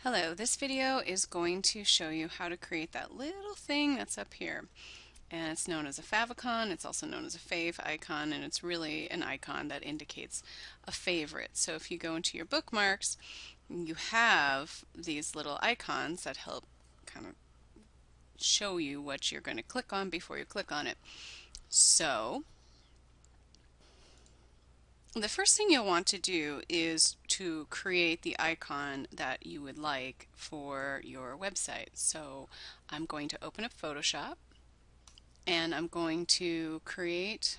Hello, this video is going to show you how to create that little thing that's up here. And it's known as a favicon, it's also known as a fave icon, and it's really an icon that indicates a favorite. So if you go into your bookmarks, you have these little icons that help kind of show you what you're going to click on before you click on it. So the first thing you'll want to do is to create the icon that you would like for your website. So I'm going to open up Photoshop and I'm going to create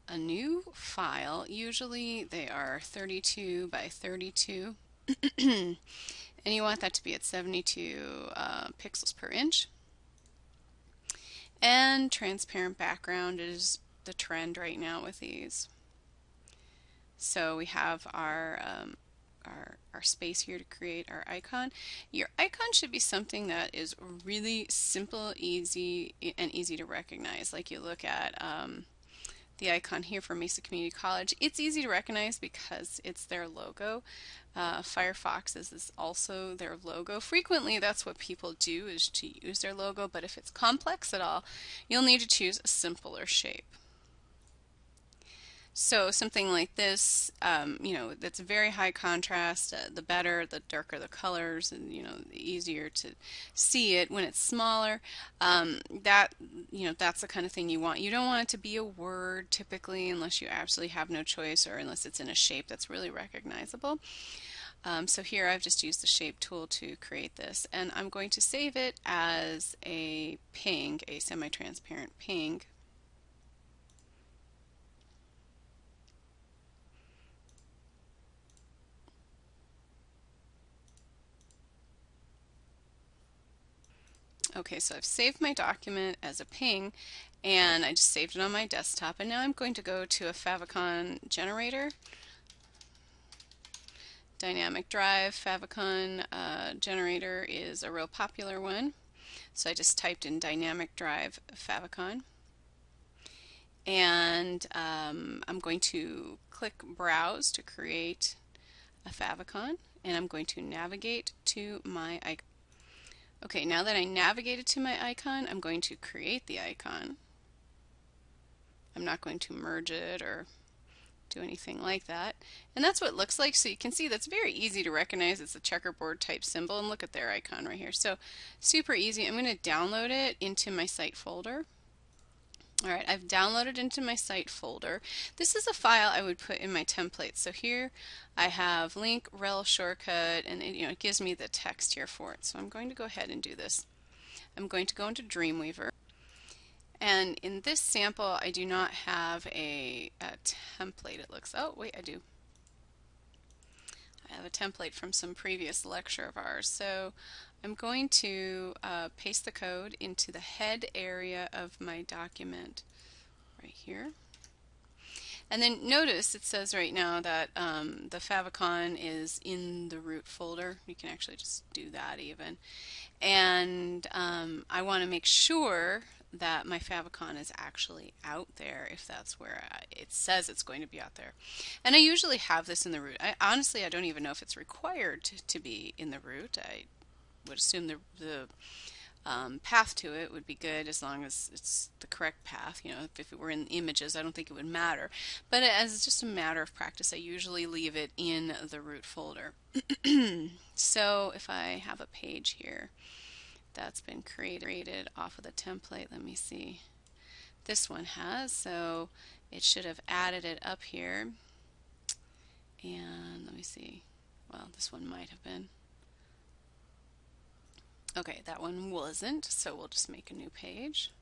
a new file. Usually they are 32 by 32 and you want that to be at 72 pixels per inch. And transparent background is the trend right now with these. So we have our space here to create our icon. Your icon should be something that is really simple, easy, and easy to recognize. Like you look at the icon here for Mesa Community College. It's easy to recognize because it's their logo. Firefox is also their logo. Frequently that's what people do, is to use their logo, but if it's complex at all, you'll need to choose a simpler shape. So something like this, that's very high contrast. The better, the darker the colors, and the easier to see it. When it's smaller, that's the kind of thing you want. You don't want it to be a word typically, unless you absolutely have no choice, or unless it's in a shape that's really recognizable. So here I've just used the shape tool to create this, and I'm going to save it as a ping, a semi-transparent ping. Okay, so I've saved my document as a ping, and I just saved it on my desktop, and now I'm going to go to a favicon generator. Dynamic drive favicon generator is a real popular one. So I just typed in dynamic drive favicon, and I'm going to click browse to create a favicon, and I'm going to navigate to my icon. Okay, now that I navigated to my icon, I'm going to create the icon. I'm not going to merge it or do anything like that. And that's what it looks like. So you can see that's very easy to recognize. It's a checkerboard type symbol, and look at their icon right here. So super easy. I'm going to download it into my site folder. Alright, I've downloaded into my site folder. This is a file I would put in my template. So here I have link, rel shortcut, and it gives me the text here for it. So I'm going to go ahead and do this. I'm going to go into Dreamweaver. And in this sample, I do not have a template, it looks. Oh, wait, I do. I have a template from some previous lecture of ours. So I'm going to paste the code into the head area of my document right here. And then notice it says right now that the favicon is in the root folder. You can actually just do that even. And I want to make sure that my favicon is actually out there, if that's where it says it's going to be out there. And I usually have this in the root. Honestly, I don't even know if it's required to be in the root. I would assume the path to it would be good as long as it's the correct path. If it were in images, I don't think it would matter. But as just a matter of practice, I usually leave it in the root folder. So if I have a page here that's been created off of the template, let me see. This one has, so it should have added it up here. And let me see. Well, this one might have been. Okay, that one wasn't, so we'll just make a new page.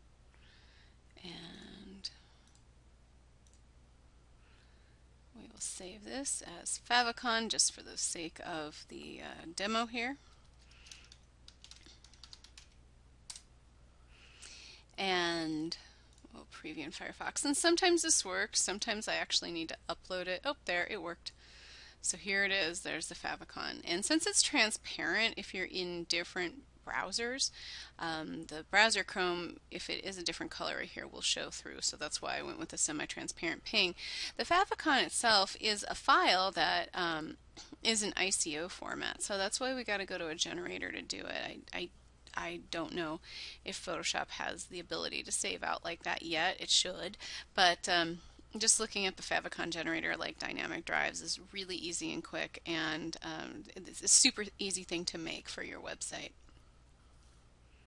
And we will save this as favicon just for the sake of the demo here. And we'll preview in Firefox. And sometimes this works, sometimes I actually need to upload it. Oh, there, it worked. So here it is, there's the favicon. And since it's transparent, if you're in different browsers, the browser Chrome, if it is a different color right here, will show through. So that's why I went with a semi-transparent ping. The favicon itself is a file that is an ICO format. So that's why we got to go to a generator to do it. I don't know if Photoshop has the ability to save out like that yet. It should, but just looking at the Favicon generator, like dynamic drives, is really easy and quick, and it's a super easy thing to make for your website.